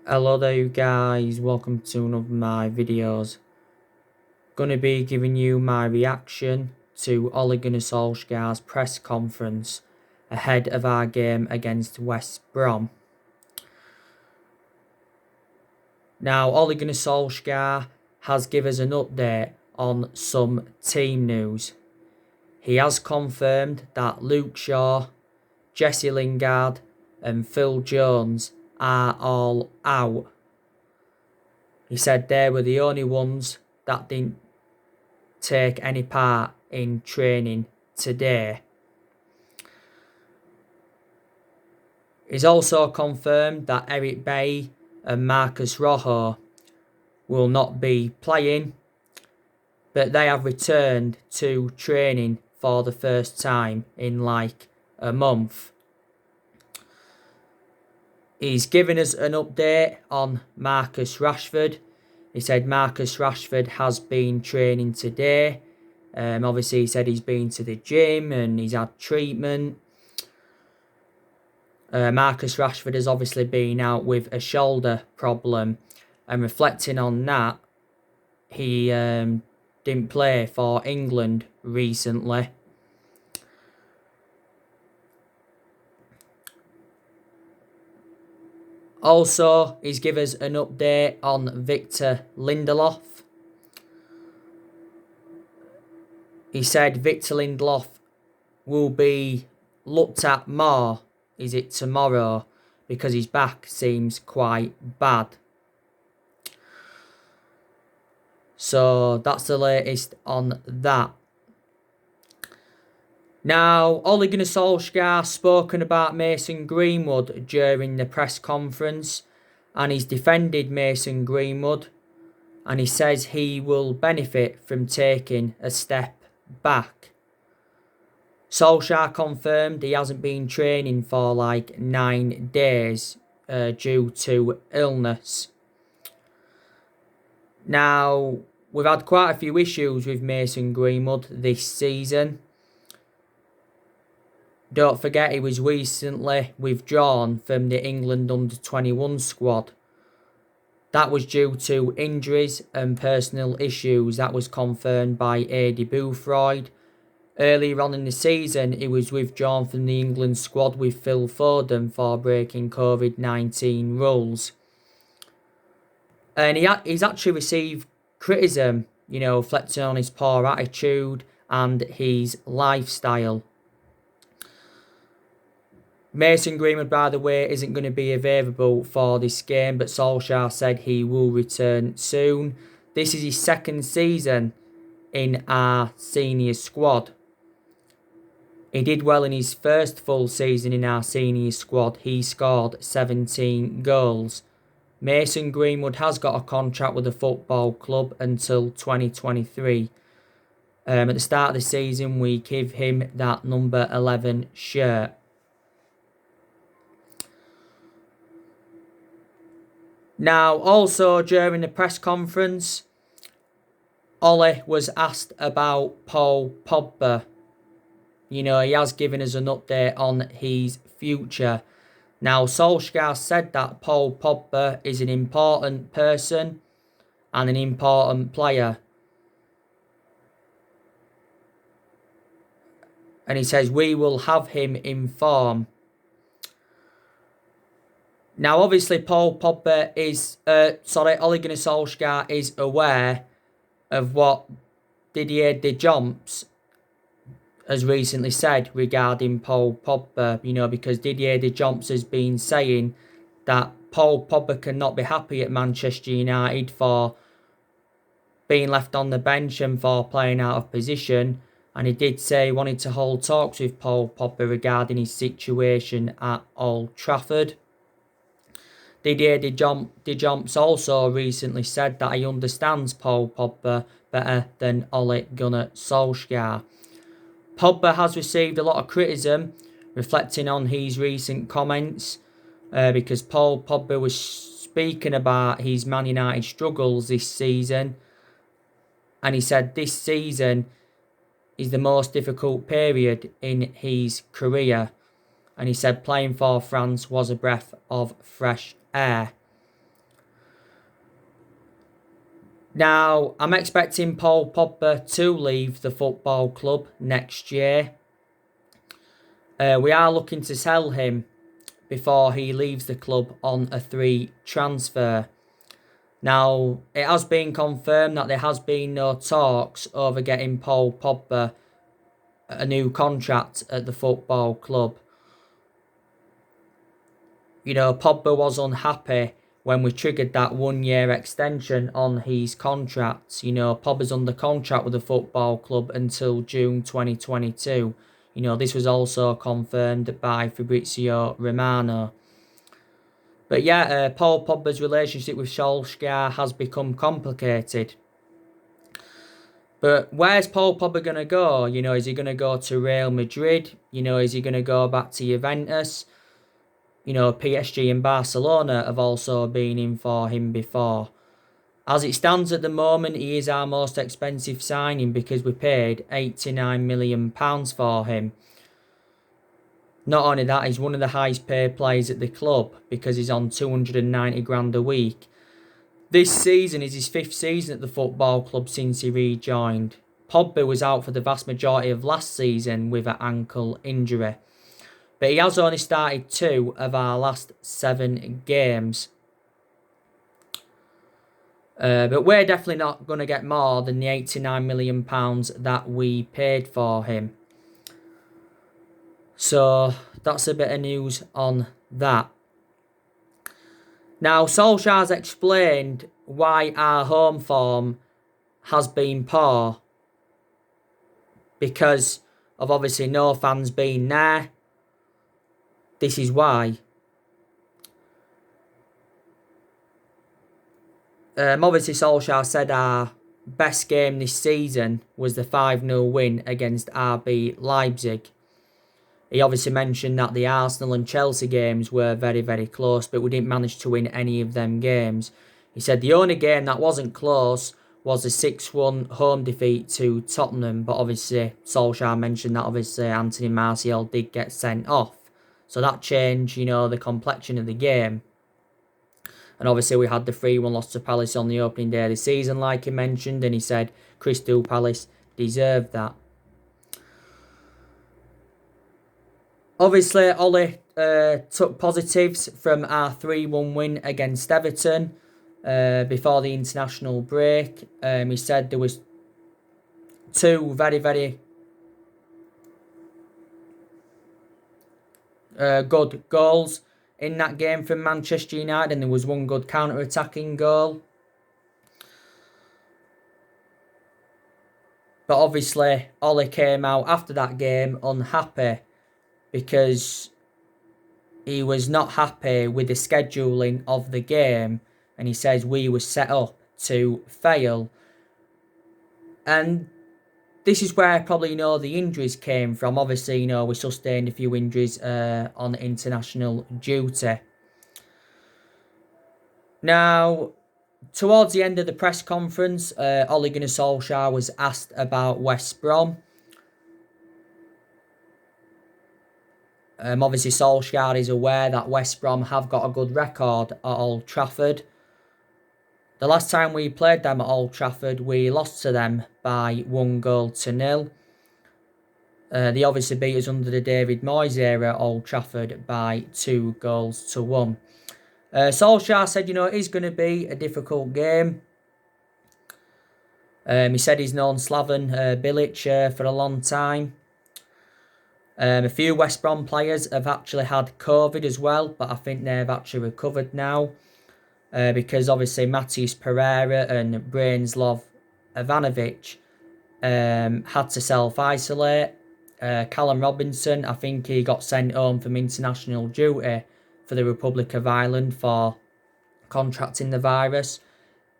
Hello there you guys, welcome to one of my videos. Gonna be giving you my reaction to Ole Gunnar Solskjaer's press conference ahead of our game against West Brom. Now Ole Gunnar Solskjaer has given us an update on some team news. He has confirmed that Luke Shaw, Jesse Lingard and Phil Jones are all out. He said they were the only ones that didn't take any part in training today. He's also confirmed that Eric Bailly and Marcus Rojo will not be playing, but they have returned to training for the first time in like a month. He's given us an update on Marcus Rashford. He said Marcus Rashford has been training today. Obviously, he said he's been to the gym and he's had treatment. Marcus Rashford has obviously been out with a shoulder problem. And reflecting on that, he didn't play for England recently. Also, he's given us an update on Victor Lindelof. He said Victor Lindelof will be looked at more, is it tomorrow, because his back seems quite bad. So that's the latest on that. Now, Ole Gunnar Solskjaer spoken about Mason Greenwood during the press conference, and he's defended Mason Greenwood, and he says he will benefit from taking a step back. Solskjaer confirmed he hasn't been training for like 9 days due to illness. Now, we've had quite a few issues with Mason Greenwood this season. Don't forget he was recently withdrawn from the England under-21 squad. That was due to injuries and personal issues. That was confirmed by Adi Boothroyd. Earlier on in the season, he was withdrawn from the England squad with Phil Foden for breaking COVID-19 rules. And he's actually received criticism, reflecting on his poor attitude and his lifestyle. Mason Greenwood, by the way, isn't going to be available for this game, but Solskjaer said he will return soon. This is his second season in our senior squad. He did well in his first full season in our senior squad. He scored 17 goals. Mason Greenwood has got a contract with the football club until 2023. At the start of the season, we give him that number 11 shirt. Now, also during the press conference, Ole was asked about Paul Pogba. He has given us an update on his future. Now, Solskjaer said that Paul Pogba is an important person and an important player. And he says, we will have him in form. Now, obviously, Paul Pogba is, Ole Gunnar Solskjaer is aware of what Didier Deschamps has recently said regarding Paul Pogba, because Didier Deschamps has been saying that Paul Pogba cannot be happy at Manchester United for being left on the bench and for playing out of position. And he did say he wanted to hold talks with Paul Pogba regarding his situation at Old Trafford. Didier Deschamps also recently said that he understands Paul Pogba better than Ole Gunnar Solskjaer. Pogba has received a lot of criticism, reflecting on his recent comments, because Paul Pogba was speaking about his Man United struggles this season, and he said this season is the most difficult period in his career, and he said playing for France was a breath of fresh air. Now, I'm expecting Paul Pogba to leave the football club next year. We are looking to sell him before he leaves the club on a 3 transfer. Now, it has been confirmed that there has been no talks over getting Paul Pogba a new contract at the football club. You know, Pogba was unhappy when we triggered that 1-year extension on his contract. You know, Pogba's under contract with the football club until June 2022. You know, this was also confirmed by Fabrizio Romano. But yeah, Paul Pogba's relationship with Solsjaer has become complicated. But where's Paul Pogba going to go? You know, is he going to go to Real Madrid? You know, is he going to go back to Juventus? You know, PSG and Barcelona have also been in for him before. As it stands at the moment, he is our most expensive signing because we paid £89 million for him. Not only that, he's one of the highest paid players at the club because he's on 290 grand a week. This season is his 5th season at the football club since he rejoined. Pogba was out for the vast majority of last season with an ankle injury. But he has only started 2 of our last 7 games. But we're definitely not going to get more than the £89 million that we paid for him. So that's a bit of news on that. Now, Solskjaer's explained why our home form has been poor. Because of obviously no fans being there. This is why. Obviously, Solskjaer said our best game this season was the 5-0 win against RB Leipzig. He obviously mentioned that the Arsenal and Chelsea games were very, very close, but we didn't manage to win any of them games. He said the only game that wasn't close was a 6-1 home defeat to Tottenham, but obviously Solskjaer mentioned that obviously Anthony Martial did get sent off. So that changed, you know, the complexion of the game. And obviously we had the 3-1 loss to Palace on the opening day of the season, like he mentioned, and he said Crystal Palace deserved that. Obviously, Ollie took positives from our 3-1 win against Everton before the international break. He said there was 2 very, very good goals in that game from Manchester United, and there was 1 good counter-attacking goal. But obviously, Ollie came out after that game unhappy because he was not happy with the scheduling of the game, and he says we were set up to fail. And this is where probably, you know, the injuries came from. Obviously, you know, we sustained a few injuries on international duty. Now, towards the end of the press conference, Ole Gunnar Solskjaer was asked about West Brom. Obviously, Solskjaer is aware that West Brom have got a good record at Old Trafford. The last time we played them at Old Trafford, we lost to them by 1-0. They obviously beat us under the David Moyes era at Old Trafford by 2-1. Solskjaer said, you know, it is going to be a difficult game. He said he's known Slaven Bilic for a long time. A few West Brom players have actually had COVID as well, but I think they've actually recovered now. Because obviously Matheus Pereira and Branislav Ivanovic had to self-isolate. Callum Robinson, I think he got sent home from international duty for the Republic of Ireland for contracting the virus.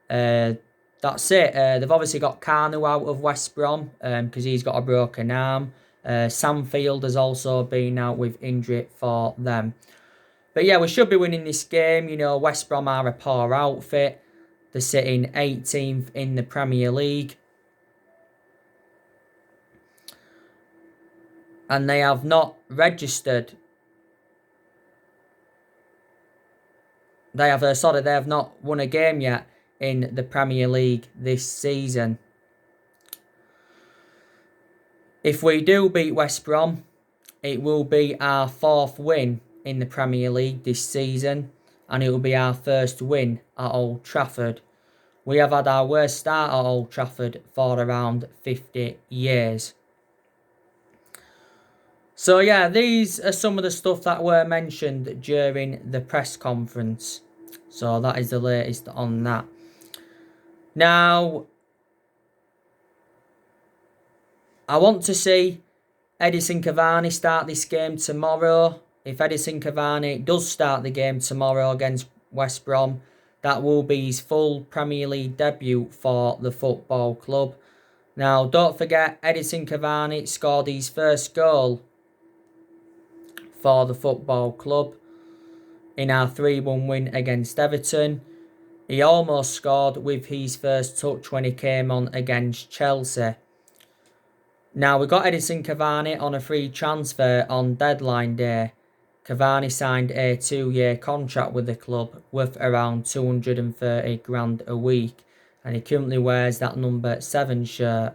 That's it. They've obviously got Carnu out of West Brom because he's got a broken arm. Sam Field has also been out with injury for them. But yeah, we should be winning this game. You know, West Brom are a poor outfit. They're sitting 18th in the Premier League. And they have not registered. They have not won a game yet in the Premier League this season. If we do beat West Brom, it will be our 4th win in the Premier League this season, and it will be our first win at Old Trafford. We have had our worst start at Old Trafford for around 50 years. So yeah, these are some of the stuff that were mentioned during the press conference. So that is the latest on that. Now, I want to see Edison Cavani start this game tomorrow. If Edison Cavani does start the game tomorrow against West Brom, that will be his full Premier League debut for the football club. Now, don't forget, Edison Cavani scored his first goal for the football club in our 3-1 win against Everton. He almost scored with his first touch when he came on against Chelsea. Now, we got Edison Cavani on a free transfer on deadline day. Cavani signed a 2-year contract with the club worth around 230 grand a week, and he currently wears that number 7 shirt.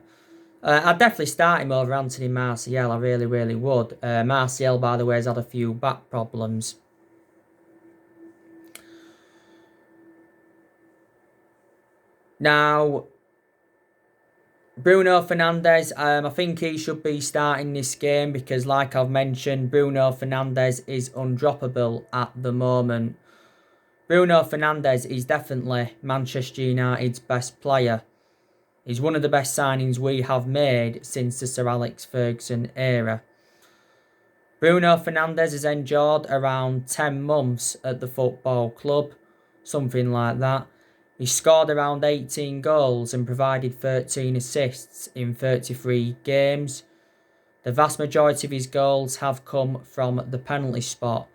I'd definitely start him over Anthony Martial, I really, really would. Martial, by the way, has had a few back problems. Now, Bruno Fernandes, I think he should be starting this game because, like I've mentioned, Bruno Fernandes is undroppable at the moment. Bruno Fernandes is definitely Manchester United's best player. He's one of the best signings we have made since the Sir Alex Ferguson era. Bruno Fernandes has endured around 10 months at the football club, something like that. He scored around 18 goals and provided 13 assists in 33 games. The vast majority of his goals have come from the penalty spot.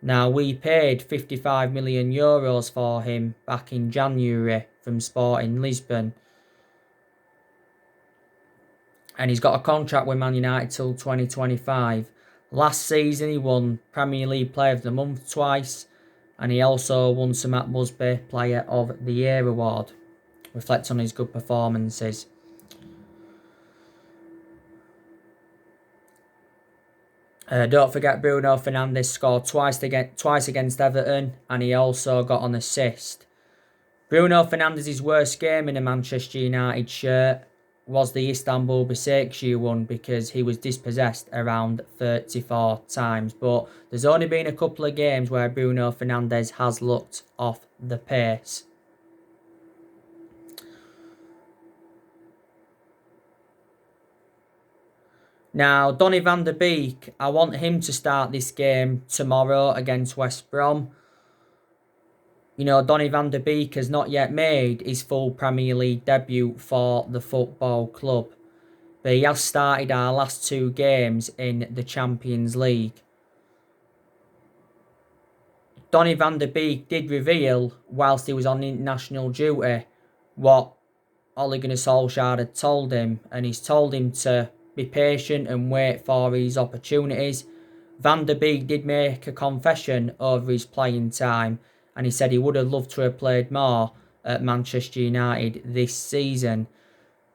Now, we paid €55 million for him back in January from Sporting Lisbon. And he's got a contract with Man United till 2025. Last season, he won Premier League Player of the Month twice. And he also won Sir Matt Busby Player of the Year award. Reflects on his good performances. Don't forget Bruno Fernandes scored twice against Everton, and he also got an assist. Bruno Fernandes' worst game in a Manchester United shirt was the Istanbul Başakşehir one because he was dispossessed around 34 times. But there's only been a couple of games where Bruno Fernandes has looked off the pace. Now, Donny van der Beek, I want him to start this game tomorrow against West Brom. You know, Donny van der Beek has not yet made his full Premier League debut for the football club, but he has started our last 2 games in the Champions League. Donny van der Beek did reveal, whilst he was on international duty, what Ole Gunnar Solsjaer had told him, and he's told him to be patient and wait for his opportunities. Van der Beek did make a confession over his playing time, and he said he would have loved to have played more at Manchester United this season.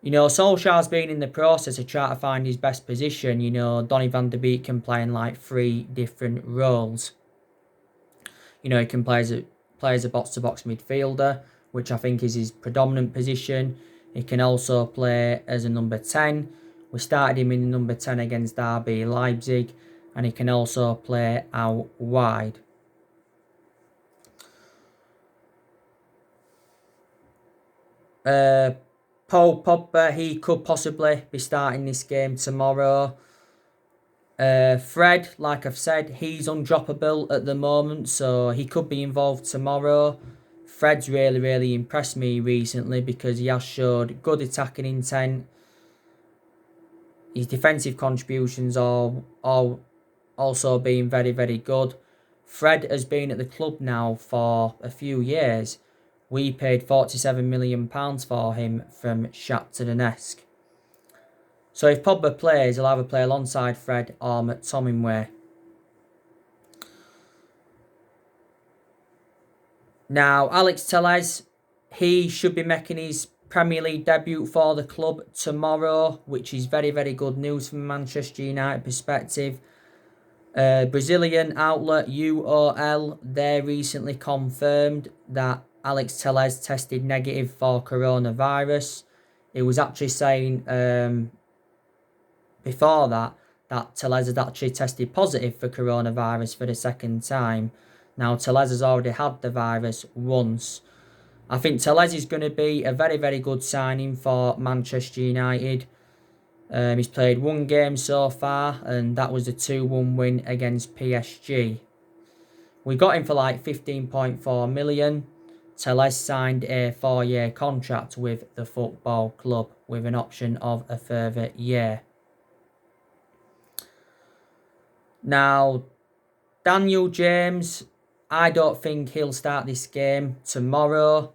You know, Solskjaer's been in the process of trying to find his best position. You know, Donny van der Beek can play in like 3 different roles. You know, he can play as a box-to-box midfielder, which I think is his predominant position. He can also play as a number 10. We started him in number 10 against RB Leipzig, and he can also play out wide. Paul Pogba, he could possibly be starting this game tomorrow. Fred, like I've said, he's undroppable at the moment, so he could be involved tomorrow. Fred's really, really impressed me recently because he has showed good attacking intent. His defensive contributions are also being very, very good. Fred has been at the club now for a few years. We paid £47 million for him from Shakhtar Donetsk. So if Pogba plays, he'll either play alongside Fred or McTominay. Now, Alex Telles, he should be making his Premier League debut for the club tomorrow, which is very, very good news from a Manchester United perspective. Brazilian outlet UOL, they recently confirmed that Alex Telles tested negative for coronavirus. It was actually saying before that Telles had actually tested positive for coronavirus for the second time. Now, Telles has already had the virus once. I think Telles is going to be a very, very good signing for Manchester United. He's played one game so far, and that was a 2-1 win against PSG. We got him for like 15.4 million. Telles signed a 4-year contract with the football club with an option of a further year. Now, Daniel James, I don't think he'll start this game tomorrow.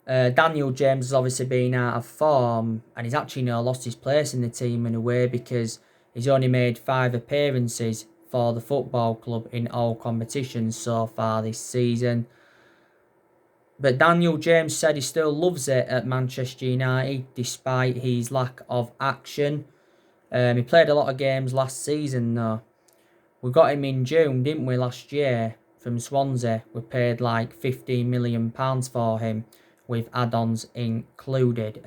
Daniel James has obviously been out of form, and he's actually now lost his place in the team in a way, because he's only made 5 appearances for the football club in all competitions so far this season. But Daniel James said he still loves it at Manchester United despite his lack of action. He played a lot of games last season though. We got him in June, didn't we, last year from Swansea. We paid like £15 million for him, with add-ons included.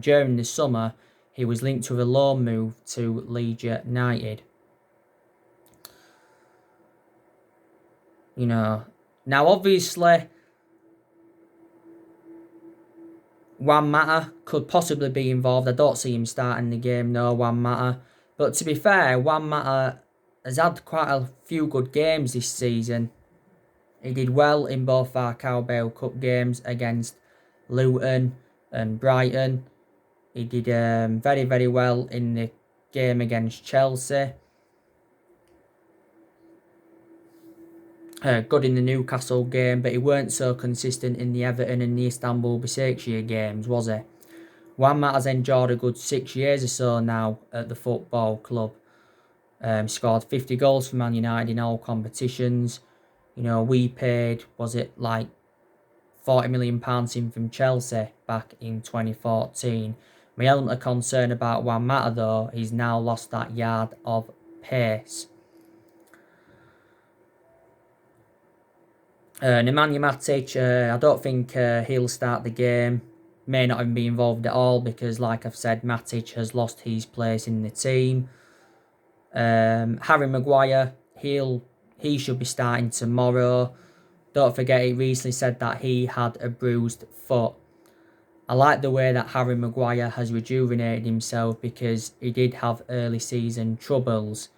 During the summer, he was linked to a loan move to Leeds United. You know, now obviously, Juan Mata could possibly be involved. I don't see him starting the game, no, Juan Mata. But to be fair, Juan Mata has had quite a few good games this season. He did well in both our Carabao Cup games against Luton and Brighton. He did very, very well in the game against Chelsea. Good in the Newcastle game, but he weren't so consistent in the Everton and the Istanbul Başakşehir games, was he? Juan Mata has enjoyed a good 6 years or so now at the football club. Scored 50 goals for Man United in all competitions. You know, we paid, was it like £40 million in from Chelsea back in 2014. My element of concern about Juan Mata though, he's now lost that yard of pace. Nemanja Matic, I don't think he'll start the game. May not even be involved at all because, like I've said, Matic has lost his place in the team. Harry Maguire, he should be starting tomorrow. Don't forget, he recently said that he had a bruised foot. I like the way that Harry Maguire has rejuvenated himself because he did have early season troubles.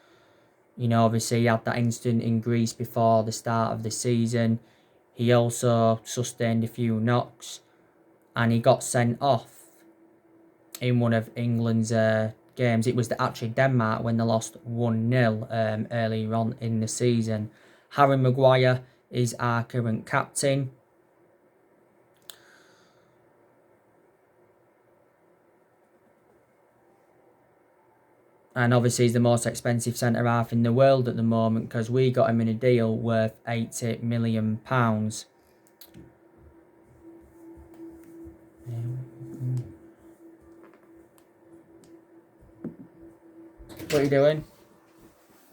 You know, obviously he had that incident in Greece before the start of the season. He also sustained a few knocks and he got sent off in one of England's games. It was actually Denmark when they lost 1-0 earlier on in the season. Harry Maguire is our current captain. And obviously he's the most expensive centre-half in the world at the moment because we got him in a deal worth £80 million. What are you doing?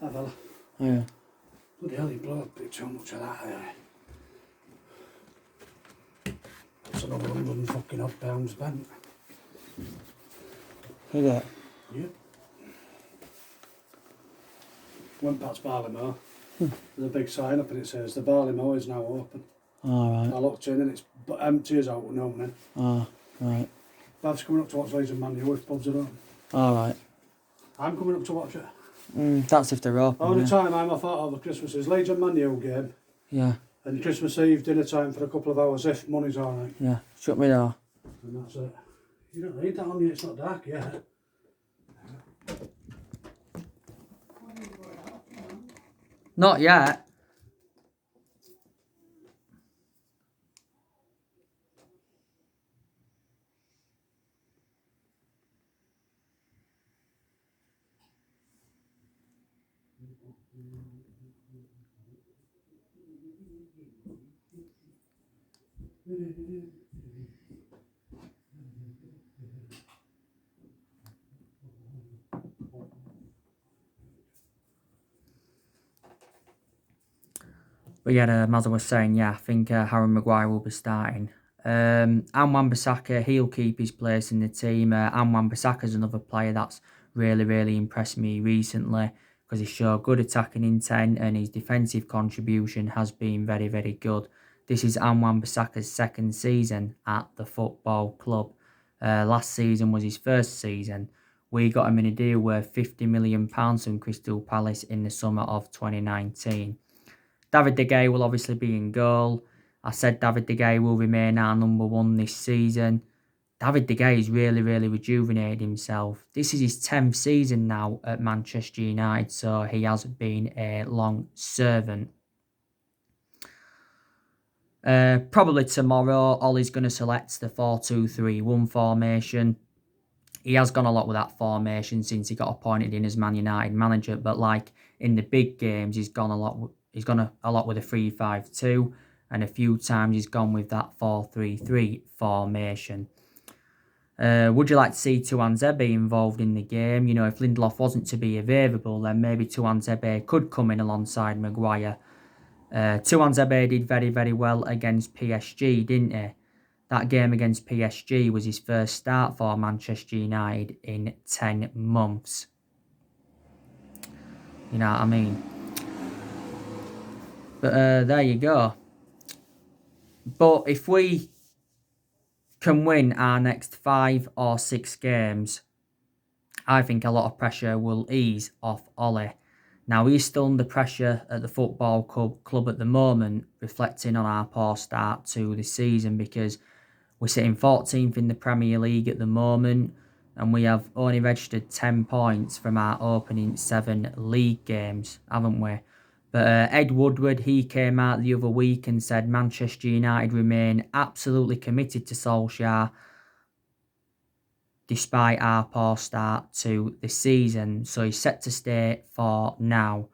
Hi fella. Yeah. Bloody hell, you blow a bit too much of that there. That's another 100 and fucking odd pounds spent. Who's that? Yep. Went past Barleymoor. There's a big sign up and it says the Barleymoor is now open. Alright. I looked in and it's empty as out, no man. Oh, right. Bab's coming up to watch Leeds and Man U if pubs are open. Alright. I'm coming up to watch it. That's if they're open. All the yeah. time I'm off out over Christmas is Leeds and Man U game. Yeah, And Christmas Eve dinner time for a couple of hours if money's alright. yeah. Shut me door. And that's it. You don't need that on you, it's not dark yet. Not yet. But yeah, as I was saying, yeah, I think Harry Maguire will be starting. Wan-Bissaka, he'll keep his place in the team. Wan-Bissaka's another player that's really impressed me recently because he showed good attacking intent and his defensive contribution has been very good. This is Wan-Bissaka's second season at the football club. Last season was his first season. We got him in a deal worth £50 million from Crystal Palace in the summer of 2019. David De Gea will obviously be in goal. I said David De Gea will remain our number one this season. David De Gea has really rejuvenated himself. This is his 10th season now at Manchester United, so he has been a long servant. Probably tomorrow, Ollie's going to select the 4-2-3-1 formation. He has gone a lot with that formation since he got appointed in as Man United manager, but like in the big games, he's gone a lot with a 3-5-2, and a few times he's gone with that 4-3-3 formation. Would you like to see Tuanzebe involved in the game? You know, if Lindelof wasn't to be available, then maybe Tuanzebe could come in alongside Maguire. Tuanzebe did very well against PSG, didn't he? That game against PSG was his first start for Manchester United in 10 months. You know what I mean? But there you go. But if we can win our next 5 or 6 games, I think a lot of pressure will ease off Ollie. Now, he's still under pressure at the football club at the moment, reflecting on our poor start to the season because we're sitting 14th in the Premier League at the moment and we have only registered 10 points from our opening 7 league games, haven't we? But Ed Woodward, he came out the other week and said Manchester United remain absolutely committed to Solsjaer despite our poor start to the season. So he's set to stay for now.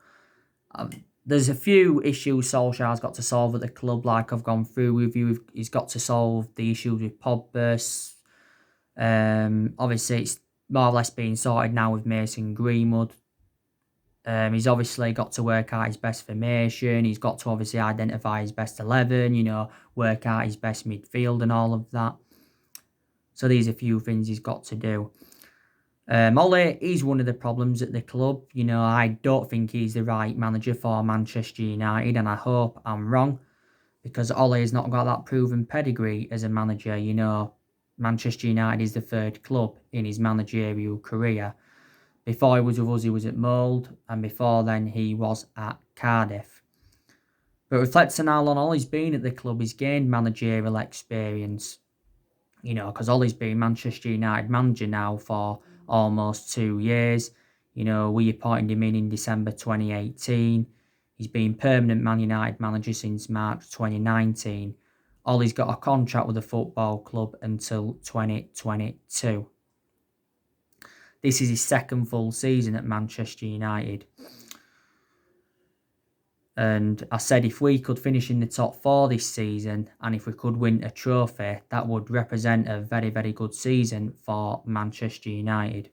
There's a few issues Solskjaer's got to solve at the club, like I've gone through with you. He's got to solve the issues with Pogba. Obviously, it's more or less being sorted now with Mason Greenwood. He's obviously got to work out his best formation. He's got to obviously identify his best 11, you know, work out his best midfield and all of that. So these are a few things he's got to do. Ollie is one of the problems at the club. You know, I don't think he's the right manager for Manchester United, and I hope I'm wrong, because Ollie has not got that proven pedigree as a manager. You know, Manchester United is the 3rd club in his managerial career. Before he was with us, he was at Mould, and before then he was at Cardiff. But reflecting how long Ollie's been at the club, he's gained managerial experience. You know, because Ollie's been Manchester United manager now for almost 2 years. You know, we appointed him in December 2018. He's been permanent Man United manager since March 2019. Ollie's got a contract with the football club until 2022. This is his 2nd full season at Manchester United. And I said if we could finish in the top 4 this season and if we could win a trophy, that would represent a very good season for Manchester United.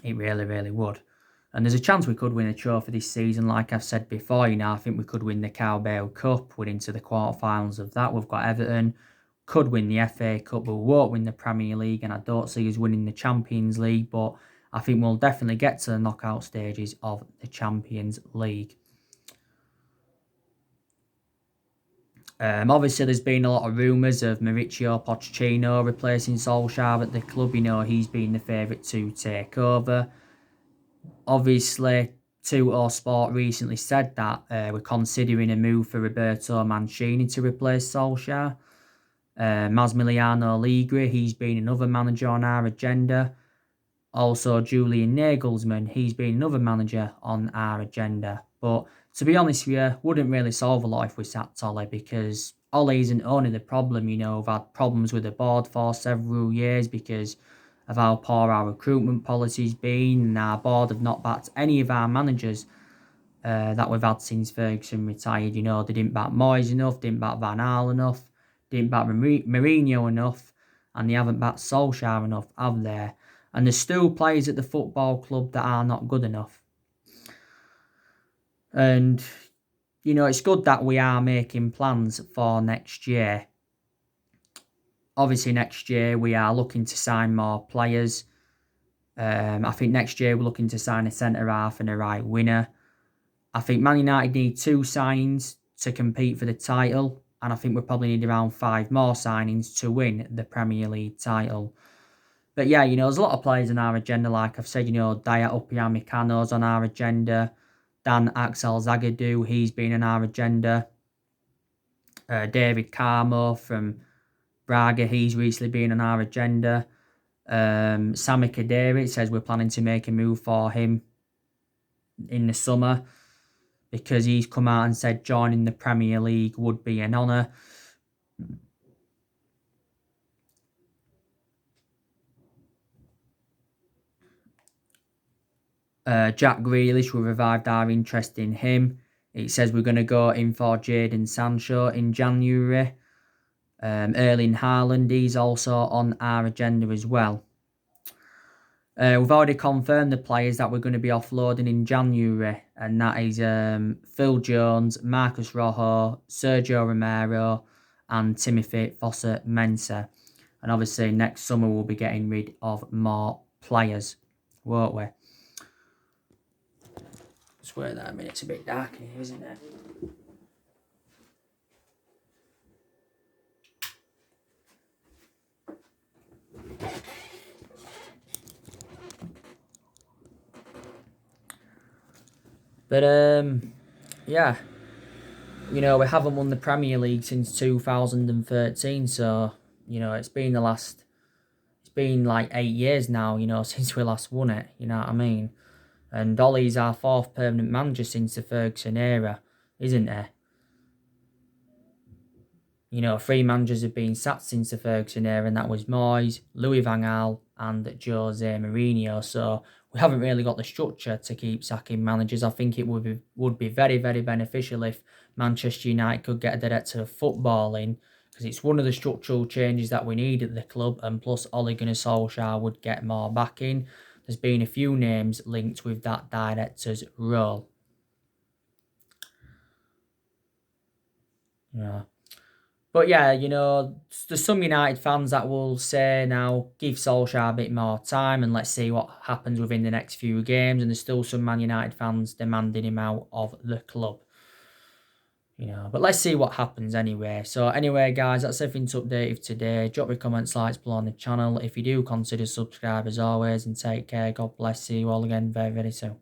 It really would. And there's a chance we could win a trophy this season, like I've said before. You know, I think we could win the Carabao Cup. We're into the quarterfinals of that. We've got Everton. Could win the FA Cup, but we won't win the Premier League, and I don't see us winning the Champions League, but I think we'll definitely get to the knockout stages of the Champions League. Obviously, there's been a lot of rumours of Mauricio Pochettino replacing Solsjaer at the club. You know, he's been the favourite to take over. Obviously, Tutto Sport recently said that we're considering a move for Roberto Mancini to replace Solskjaer. Massimiliano Allegri, he's been another manager on our agenda. Also, Julian Nagelsmann, he's been another manager on our agenda. But to be honest with you, wouldn't really solve a lot if we sacked Ollie, because Ollie isn't only the problem. You know, we've had problems with the board for several years because of how poor our recruitment policy's been, and our board have not backed any of our managers that we've had since Ferguson retired. You know, they didn't back Moyes enough, didn't back Van Gaal enough, didn't back Mourinho enough, and they haven't backed Solsjaer enough, have they? And there's still players at the football club that are not good enough. And, you know, it's good that we are making plans for next year. Obviously, next year we are looking to sign more players. I think next year we're looking to sign a centre-half and a right winger. I think Man United need 2 signings to compete for the title. And I think we probably need around 5 more signings to win the Premier League title. But yeah, you know, there's a lot of players on our agenda. Like I've said, you know, Daya Upamecano's on our agenda. Dan Axel Zagadou, he's been on our agenda. David Carmo from Braga, he's recently been on our agenda. Sami Khedira, it says we're planning to make a move for him in the summer because he's come out and said joining the Premier League would be an honour. Jack Grealish, we revived our interest in him. It says we're going to go in for Jadon Sancho in January. Erling Haaland, he's also on our agenda as well. We've already confirmed the players that we're going to be offloading in January, and that is Phil Jones, Marcus Rojo, Sergio Romero, and Timothy Fosu-Mensah. And obviously next summer we'll be getting rid of more players, won't we? I swear that, I mean, it's a bit dark in here, isn't it? But, yeah. You know, we haven't won the Premier League since 2013, so, you know, it's been like 8 years now, you know, since we last won it, you know what I mean? And Ollie's our 4th permanent manager since the Ferguson era, isn't he? You know, 3 managers have been sacked since the Ferguson era, and that was Moyes, Louis van Gaal, and Jose Mourinho. So we haven't really got the structure to keep sacking managers. I think it would be very, very beneficial if Manchester United could get a director of football in, because it's one of the structural changes that we need at the club, and plus Ole Gunnar Solskjaer would get more backing. There's been a few names linked with that director's role. Yeah. But yeah, you know, there's some United fans that will say now, give Solskjaer a bit more time and let's see what happens within the next few games. And there's still some Man United fans demanding him out of the club. You know, but let's see what happens anyway. So anyway, guys, that's everything to update you today. Drop your comments, likes below on the channel. If you do, consider subscribe as always, and take care. God bless. See you all again very, very soon.